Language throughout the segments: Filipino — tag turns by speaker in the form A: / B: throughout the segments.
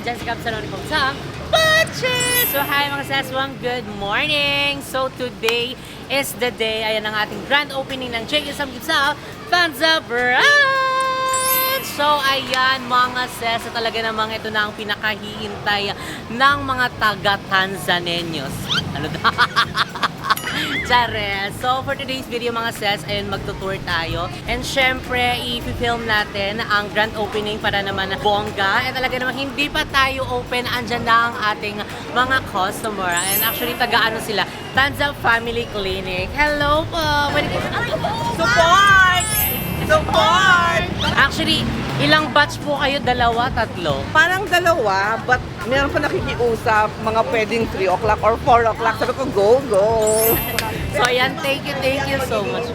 A: Jessica Absaloni po sa Butches! So hi mga seswang, good morning! So today is the day, ayan ang ating grand opening ng J.K. Samgipsal Tanza Branch! So ayan mga ses, talaga namang ito na ang pinakahihintay ng mga taga-Tanzaneños. Ano daw? Chares. So for today's video mga ses, ayun magtutour tayo. And syempre, i-film natin ang grand opening para naman bongga. And talaga naman hindi pa tayo open, andyan na ang ating mga customer. And actually, taga-ano sila? Tanza Family Clinic. Hello po! Support! Support! Actually, ilang batch po kayo? Dalawa? Tatlo?
B: Parang dalawa, but meron pa nakikiusap, mga pwedeng 3 o'clock or 4 o'clock. Sabi ko, go, go!
A: So ayan, thank you so much.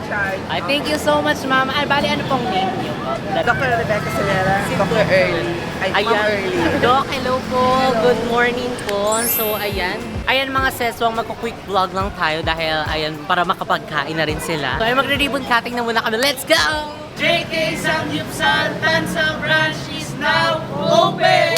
A: Ay, thank you so much, ma'am. Ay, bali, ano pong name niyo po?
B: Dr. Rebecca Solera, Dr. Early. Ay, Ma'am
A: Ayan.
B: Early.
A: Doc, hello po. Good morning po. So, ayan. Ayan mga seswang, magko-quick vlog lang tayo dahil, ayan, para makapagkain na rin sila. So, ayan, magre-ribbon cutting na muna kami. Let's go! JK Samgipsal Tanza Branch is now open!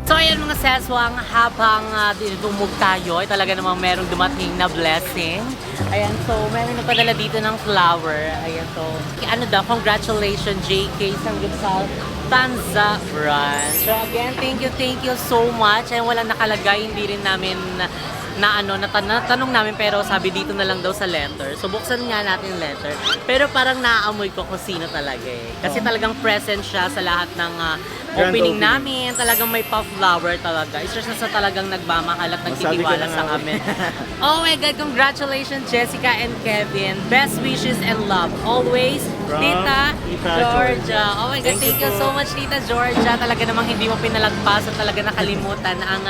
A: So ayan mga seswang, habang dinudumog tayo, ay talaga namang merong dumating na blessing. Ayan, so meron napadala dito ng flower. Ayan, so ano daw, congratulations JK Samgipsal Tanza Branch. So again, thank you so much. Ayan, walang nakalagay, hindi rin namin natanong namin, pero sabi dito na lang daw sa letter. So buksan nga natin yung letter. Pero parang naaamoy ko kung sino talaga eh. Kasi talagang present siya sa lahat ng opening namin. Talagang may pa-flower talaga. Isa siya sa talagang nagmamahal at nagtitiwala sa amin. Oh my God, congratulations Jessica and Kevin. Best wishes and love. Always, Tita Georgia. Oh my God, thank you so much Tita Georgia. Talaga namang hindi mo pinalagpas at talaga nakalimutan ang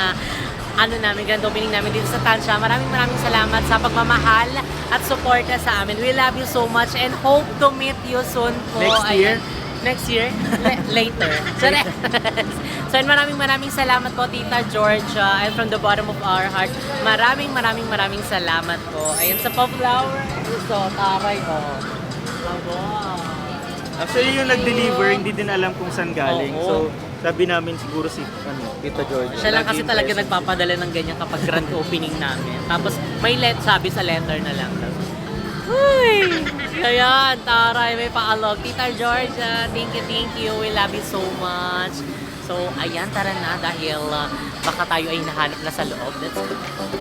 A: namin, grand opening namin dito sa Tansya. Maraming salamat sa pagmamahal at suporta sa amin. We love you so much and hope to meet you soon po.
C: Next year?
A: Next year? Later. So maraming salamat po Tita Georgia, and from the bottom of our heart, maraming salamat po. Ayan sa pa-flower. So, taray ko.
C: Actually, yung nag-deliver, hindi din alam kung saan galing.
A: Oo.
C: So, sabi namin siguro si Tita Georgia.
A: Siya lang kasi
C: Lagi
A: talaga
C: impressed.
A: nagpapadala ng ganyan kapag grand opening namin. Tapos may sabi sa letter na lang. Uy! Ayan, taray, may paalog. Tita Georgia, thank you. We love you so much. So, ayan, tara na dahil baka tayo ay nahanap na sa loob. Let's go.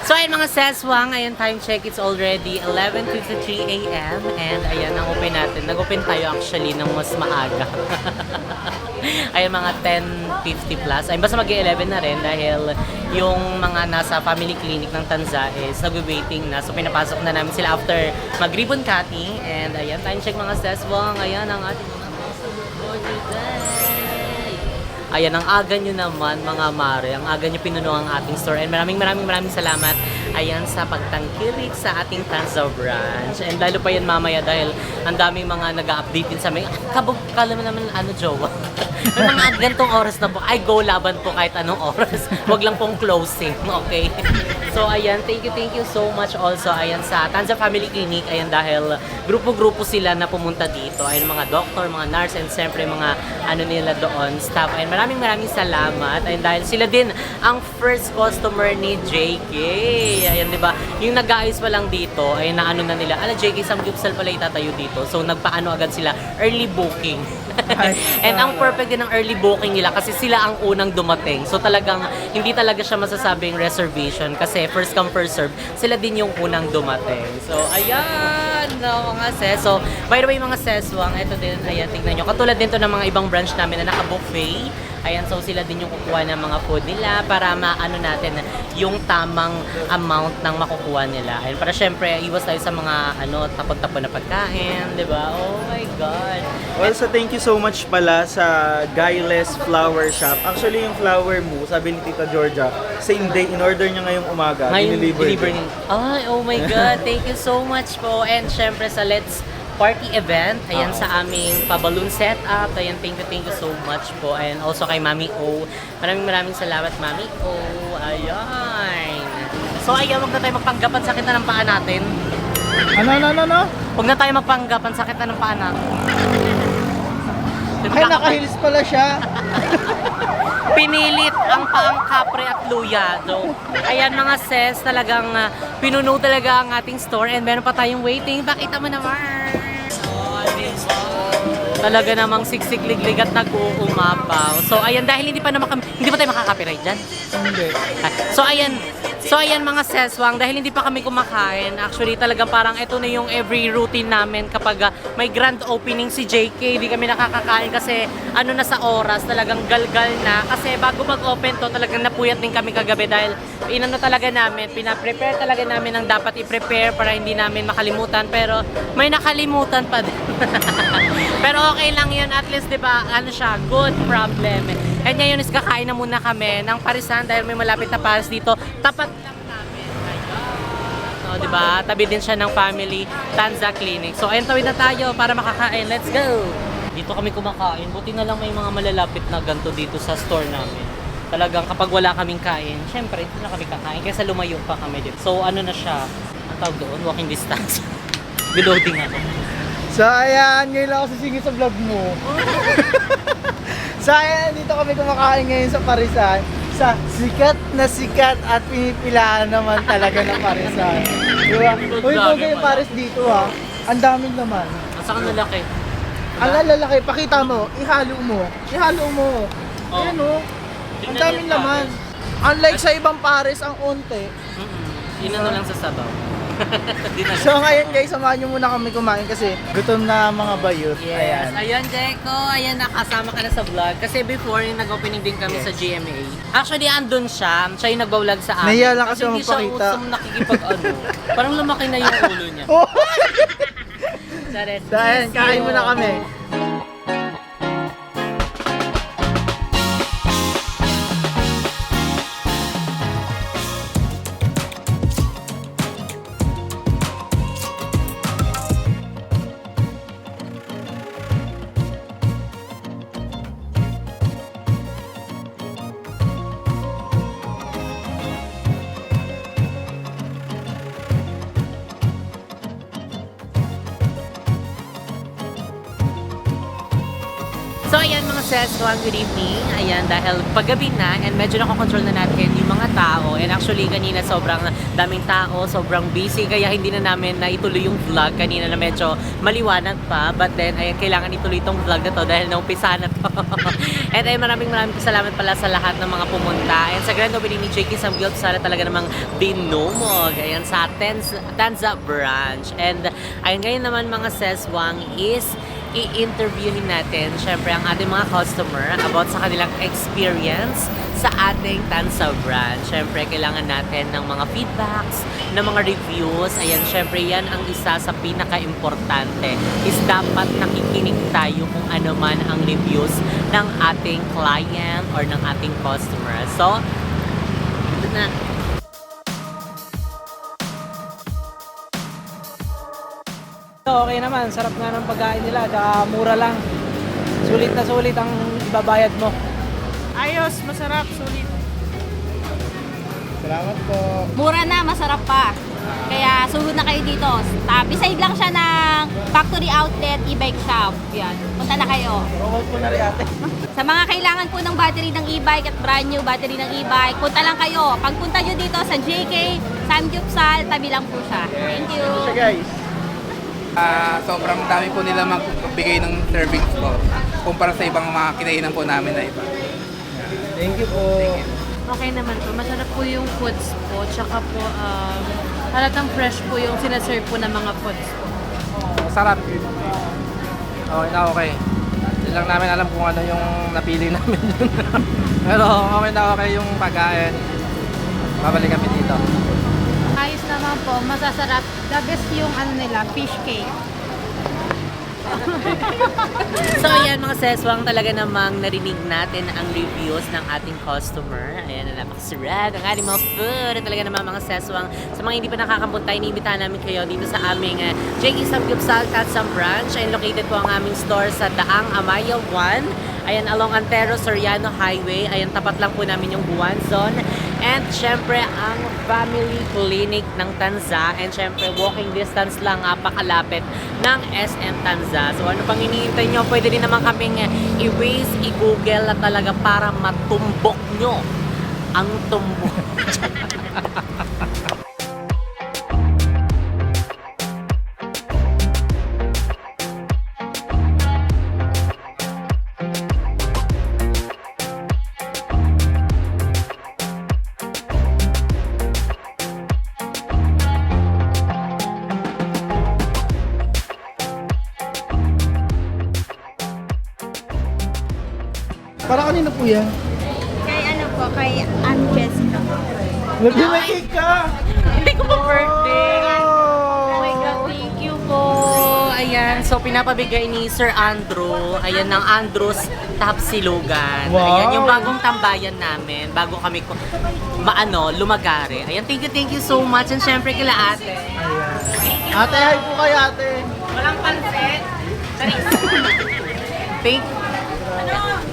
A: So ayun mga seswang, ayan time check, it's already 11:53 a.m. and ayan ang open natin. Nag-open tayo actually ng mas maaga. Ayan mga 10:50 plus. Ayun basta mag-11 na rin dahil yung mga nasa family clinic ng Tanza is nag-waiting na. So pinapasok na namin sila after mag-ribbon cutting. And ayan time check mga seswang, ayan ang ating mga customer for today. Ayan, ang aga nyo naman mga mare, ang aga nyo pinuno ang ating store, and maraming salamat ayan sa pagtangkilik sa ating Tanza Branch. And lalo pa yan mamaya dahil ang daming mga nag-update din sa amin. Kabog ka naman jowa. May mga gantong oras na po, ay go laban po kahit anong oras. Huwag lang pong closing, okay? So ayan, thank you so much also ayan sa Tanza Family Clinic. Ayan dahil grupo-grupo sila na pumunta dito. Ayan mga doctor, mga nurse, and siyempre mga ano nila doon, staff. Ayan maraming salamat. Ayan dahil sila din ang first customer ni JK. Ayan di ba? Yung nag-aayos pa lang dito, ay naano na nila, ala JK Samgyupsal pala itatayo dito. So nagpaano agad sila, early booking. And ang perfect din ng early booking nila kasi sila ang unang dumating. So talagang hindi talaga siya masasabing reservation kasi first come first serve. Sila din yung unang dumating. So ayan, no, mga ses. So by the way mga seswang, ito din, ayan, tingnan nyo. Katulad din to ng mga ibang branch namin na naka-buffet. Ayan, so sila din yung kukuha ng mga food nila para maano natin yung tamang amount ng makukuha nila. Ayan, para syempre iwas tayo sa mga ano, tapon-tapon na pagkain, di ba? Oh my God.
C: Well, so thank you so much pala sa Guyless Flower Shop. Actually, yung flower mo, sabi ni Tita Georgia, same day, in order niya ngayong umaga,
A: Ngayon,
C: deliver
A: niya. Ay, oh my God. Thank you so much po. And syempre sa Let's Party event, ayan sa aming pa-balloon setup. Ayan, thank you so much po. And also kay Mami O. Maraming salamat, Mami O. Ayan. So ayan, huwag na tayo magpanggapan, sakit na ng paa natin.
D: Ano?
A: Huwag na tayo magpanggapan, sakit na ng paa natin.
D: Ay, nakahilis pala siya.
A: Pinilit ang paang kapre at luya. So, ayan mga sis, talagang pinuno talaga ang ating store and meron pa tayong waiting. Pakita mo naman. Talaga namang siksik-liglig at nag-uumapaw. So ayan, dahil hindi pa tayo makaka-copyright dyan.
D: Hindi.
A: So ayan mga seswang, dahil hindi pa kami kumakain, actually talagang parang ito na yung every routine namin kapag may grand opening si JK, hindi kami nakakakain kasi ano na sa oras, talagang galgal na. Kasi bago mag-open to, talagang napuyat din kami kagabi dahil inano talaga namin, pina-prepare talaga namin ang dapat i-prepare para hindi namin makalimutan, pero may nakalimutan pa din. Pero okay lang yun, at least 'di ba, ano siya, good problem. And ngayon is kakain na muna kami ng parisan dahil may malapit na paris dito. Tapat lang namin. Ayun. So, 'di ba? Tabi din siya ng Family Tanza Clinic. So, ayun, tawid na tayo para makakain. Let's go. Dito kami kumakain. Buti na lang may mga malalapit na ganto dito sa store namin. Talagang kapag wala kaming kain, syempre hindi na kami kakain kaysa lumayo pa kami dito. So, ano na siya? Ang tawag doon, walking distance. Reloading ako.
D: So ayan, ngayon lang ako sisingit sa vlog mo. So ayan, dito kami kumakain ngayon sa Parisan. Sa sikat at pinipilahan naman talaga ng Parisan. Diba? Uy, bagay yung Paris dito ha. Ang daming naman.
A: Masa kang lalaki?
D: Ang lalaki, pakita mo, ihalo mo.
A: Oh.
D: Ayan o. Ang daming laman. Unlike sa ibang Paris, ang onte.
A: Yun na lang sa sabaw. Di na.
D: So ngayon guys, samahan nyo muna kami kumain kasi gutom na mga bayot.
A: Yes.
D: Ayan.
A: Ayun, Jeko. Ayan, nakasama ka na sa vlog. Kasi before, yung nag-opening din kami sa GMA. Actually, andun siya. Siya yung nag-vlog sa amin.
D: Nahiya lang kasi
A: hindi siya
D: magpakita.
A: usong nakikipag-ano. Parang lumaki na yung ulo niya.
D: Oh!
A: Charet.
D: So ayan, kain muna kami.
A: So ayan mga sis, good evening. Ayan, dahil paggabi na and medyo nakokontrol na natin yung mga tao. And actually kanina sobrang daming tao, sobrang busy. Kaya hindi na namin na ituloy yung vlog. Kanina na medyo maliwanag pa. But then, ayan, kailangan ituloy itong vlog na to dahil naumpisa na to. And ay maraming salamat pala sa lahat ng mga pumunta. And sa grand opening ni JK Samgyupsal, talaga namang binumog. Ayan, sa Tanza branch. And ayun, ngayon naman mga seswang is i-interviewin natin syempre ang ating mga customer about sa kanilang experience sa ating Tanza brand. Syempre kailangan natin ng mga feedbacks, ng mga reviews. Ayan, syempre yan ang isa sa pinaka-importante is dapat nakikinig tayo kung ano man ang reviews ng ating client or ng ating customer. So, ito na.
E: Okay naman, sarap nga ng pagkain nila, tsaka mura lang. So sulit na sulit ang ibabayad mo.
F: Ayos, masarap, sulit.
D: Salamat po.
G: Mura na, masarap pa. Kaya sugod na kayo dito. Beside lang siya ng factory outlet e-bike shop. Yan. Punta na kayo.
D: Promote po na rin ate.
G: Sa mga kailangan po ng battery ng e-bike at brand new battery ng e-bike, punta lang kayo. Pagpunta nyo dito sa JK, Samgyupsal, tabi lang po siya. Thank you.
D: Ito siya guys.
H: Sobrang dami po nila magbigay ng servings po kumpara sa ibang mga kinainan po namin na iba.
D: Thank you po.
F: Okay naman po. Masarap po yung foods po. Tsaka po, halatang fresh po yung sinaserve po ng mga foods po.
E: Masarap. Okay na okay. Hindi lang namin alam kung ano yung napili namin yun. Pero okay na okay yung pagkain. Babalik kami dito.
F: Ayos naman po. Masasarap. The best yung ano nila, fish cake.
A: So ayan mga seswang, talaga namang narinig natin ang reviews ng ating customer. Ayan na napakasarap ang ating mga food. Talaga naman mga seswang, sa mga hindi pa nakakapunta, iniimbitahan namin kayo dito sa aming JK Samgyupsal Katsam Branch. Ayan, located po ang aming store sa Daang Amaya 1. Ayan, along Antero Soriano Highway. Ayan, tapat lang po namin yung Buwan Zone. And syempre, ang family clinic ng Tanza. And syempre, walking distance lang, pakalapit ng SM Tanza. So ano pang iniintay nyo, pwede din naman kaming i-Waze, i-Google na talaga para matumbok nyo ang tumbok.
D: Para kanino po yan?
G: Kay ano po, kay Aunt Jessica.
D: Nag-may cake ka!
A: Hindi ko pa birthday. Oh my
D: Oh!
A: God, thank you po. Ayan, so pinapabigay ni Sir Andrew. Ayan, ng Andrews Tapsilugan.
D: Wow.
A: Ayan, yung bagong tambayan namin. Bago kami lumagare. Ayan, thank you so much. And syempre kila ate.
D: Ate, hi po kay ate.
A: Walang pansit.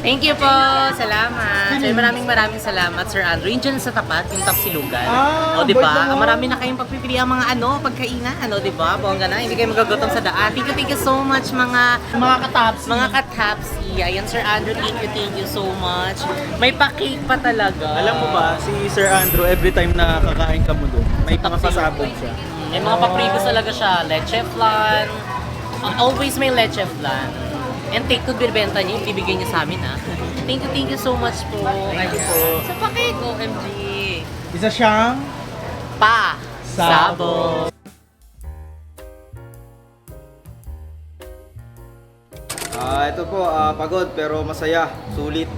A: Thank you po. Salamat. So, maraming salamat, Sir Andrew. Yung dyan sa tapat, yung Tapsilugan.
D: Ah,
A: O, di ba?
D: bait naman.
A: Marami na kayong pagpipili ang mga pagkainan. O, di ba? Bongga na. Hindi kayo magagutom sa daan. Thank you so much, mga
D: Kataps.
A: katapsi. Ayan, Sir Andrew, thank you so much. May pa-cake pa talaga.
C: Alam mo ba, si Sir Andrew, every time na kakain ka mo doon, may mga pasabog siya.
A: May mga pa-previous talaga siya. Leche flan. Always may leche flan. And take to binibenta niya, yung bibigay niya sa amin, ha. Thank you so much po.
C: Thank you po.
A: Sa pa-cake, OMG.
D: Isa siyang
A: Sabog.
C: Ito po, pagod pero masaya. Sulit.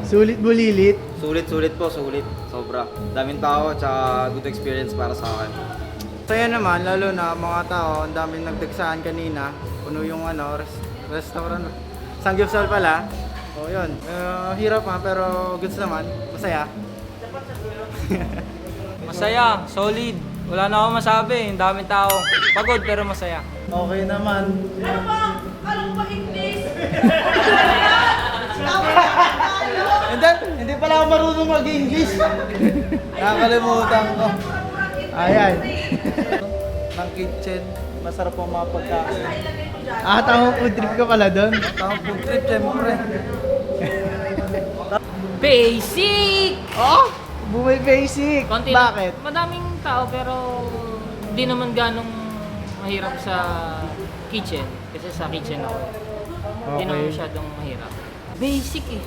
D: sulit bulilit.
C: Sulit po, sulit. Sobra. Daming tao, tsaka good experience para sa akin.
E: Saya naman, lalo na mga tao, ang daming nagdagsahan kanina. Puno yung restaurant. Samgyupsal pala. O yun, hirap pero goods naman. Masaya.
I: Masaya, solid. Wala na akong masabi, ang daming tao. Pagod pero masaya.
D: Okay naman. And then, hindi pala ako marunong mag-English. Nakakalimutan ko. Ayan.
E: Ng kitchen, masarap ang mga pagkain.
D: Tamang food trip ka pala doon.
E: Tamang food trip, siyempre.
I: Basic!
D: Oh! Bumay basic.
I: Konti
D: Bakit?
I: Madaming tao pero di naman ganong mahirap sa kitchen. Kasi sa kitchen ako. Hindi naman masyadong mahirap. Basic eh.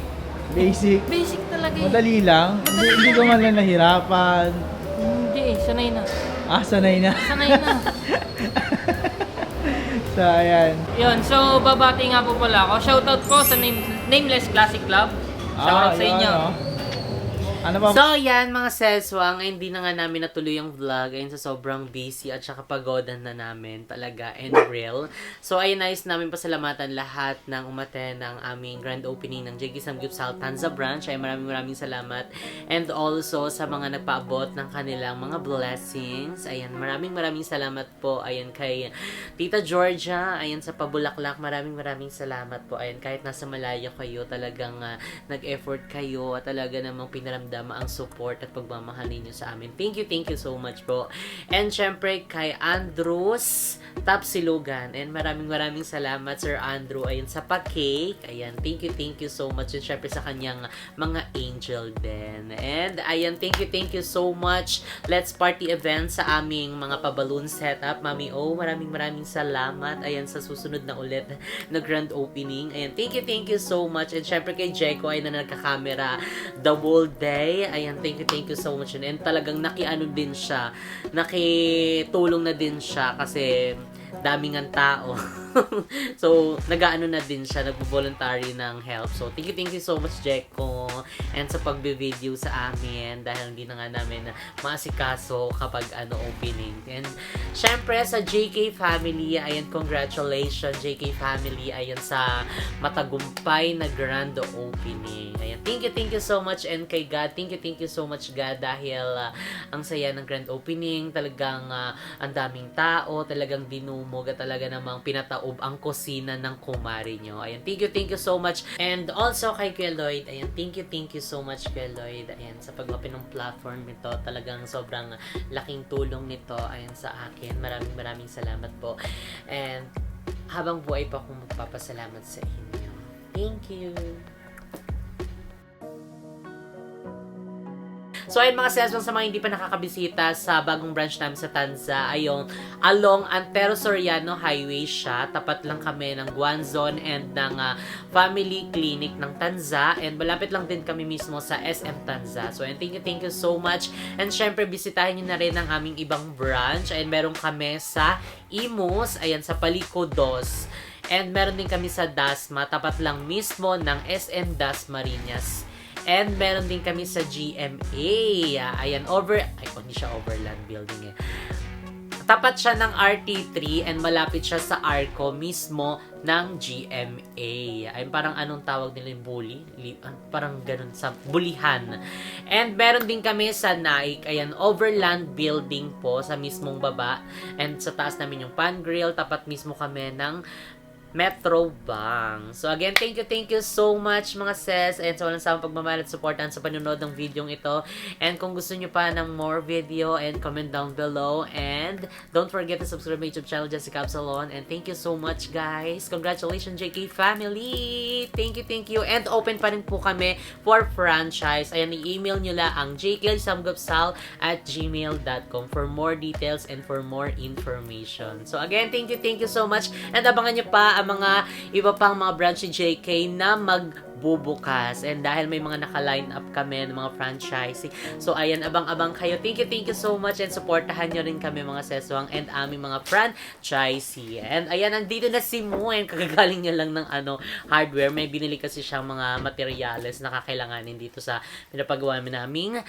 D: Basic.
I: Basic talaga eh.
D: Madali lang. Hindi ko man lang nahirapan.
I: Hindi eh, sanay na.
D: Sanay na.
I: Sanay na.
D: So, ayan.
I: Yun, so babati nga po pala ako. Shoutout ko sa Nameless Classic Club. Shoutout sa
D: yun,
I: inyo.
D: oh. Ano ba?
A: So, yan mga seswang, hindi na nga namin natuloy yung vlog. Ayun, sa sobrang busy at saka pagodan na namin talaga and real. So, ayun, nais namin pasalamatan lahat ng umaten ng aming grand opening ng JK Samgyupsal Tanza Branch. Ay maraming salamat. And also, sa mga nagpaabot ng kanilang mga blessings. Ayan, maraming salamat po. Ayan, kay Tita Georgia. Ayan, sa Pabulaklak. Maraming salamat po. Ayan, kahit nasa malayo kayo, talagang nag-effort kayo at talaga namang pinaramdam ang support at pagmamahal ninyo sa amin. Thank you so much po. And syempre kay Andrews Tapsilugan. And maraming salamat Sir Andrew. Ayan sa pa-cake. Ayan, thank you so much. And syempre sa kanyang mga angel din. And ayan, thank you so much. Let's Party event sa aming mga pa-balloon setup. Mami O, maraming salamat. Ayan, sa susunod na ulit na grand opening. Ayan, thank you so much. And syempre kay Jeko ay na nagka-camera the whole day. Ayan, thank you so much. And talagang nakitulong na din siya kasi daming ang tao. So, nag-aano na din siya, nagvo-voluntary ng help. So, thank you so much, Jeko. And sa pagbe-video sa amin, dahil hindi na nga namin maasikaso kapag opening. And, syempre, sa JK family, ayan, congratulations, JK family, ayan, sa matagumpay na grand opening. Ayan, thank you so much. And kay God, thank you so much, God, dahil ang saya ng grand opening, talagang ang daming tao, talagang dinumog at talaga namang pinataob ang kusina ng kumari nyo. Ayan, thank you so much. And also kay Kuya Lloyd, ayan, thank you so much, Kuya Lloyd. Ayan, sa pag-open ng platform nito, talagang sobrang laking tulong nito, ayan, sa akin. Maraming salamat po. And habang buhay pa akong magpapasalamat sa inyo. Thank you. So, ayun mga seswang, sa mga hindi pa nakakabisita sa bagong branch namin sa Tanza, ayun, along Antero Soriano Highway siya. Tapat lang kami ng Guanzon and ng Family Clinic ng Tanza. And malapit lang din kami mismo sa SM Tanza. So, ayun, thank you so much. And syempre, bisitahin nyo na rin ang aming ibang branch. Ayun, meron kami sa Imus, ayan, sa Paliko 2. And meron din kami sa Dasma, tapat lang mismo ng SM Dasmariñas. And meron din kami sa GMA. Ayan, hindi siya overland building eh. Tapat siya ng RT3 and malapit siya sa Arco mismo ng GMA. Ayun, parang anong tawag nila yung bully? Parang ganun, sa bulihan. And meron din kami sa Naik. Ayan, overland building po sa mismong baba. And sa taas namin yung Pan Grill. Tapat mismo kami ng Metro Bank. So again, thank you so much mga sis. And sa walang sawang pagmamahal at supportan sa panonood ng video ito. And kung gusto nyo pa ng more video, and comment down below. And don't forget to subscribe my YouTube channel, Jessica Absalon. And thank you so much, guys. Congratulations, JK family. Thank you. And open pa rin po kami for franchise. Ayan, i-email nyo lang ang jksamgupsal@gmail.com for more details and for more information. So again, thank you so much. And abangan nyo pa mga iba pang mga branch ni JK na magbubukas. And dahil may mga naka-line up kami ng mga franchising. So, ayan, abang-abang kayo. Thank you so much. And supportahan nyo rin kami mga seswang and aming mga franchisee. And ayan, nandito na si Mo. And kagagaling niya lang ng hardware. May binili kasi siyang mga materials na kakailanganin dito sa pinapagawa naming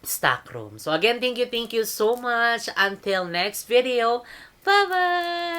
A: stock room. So, again, thank you so much. Until next video. Bye-bye!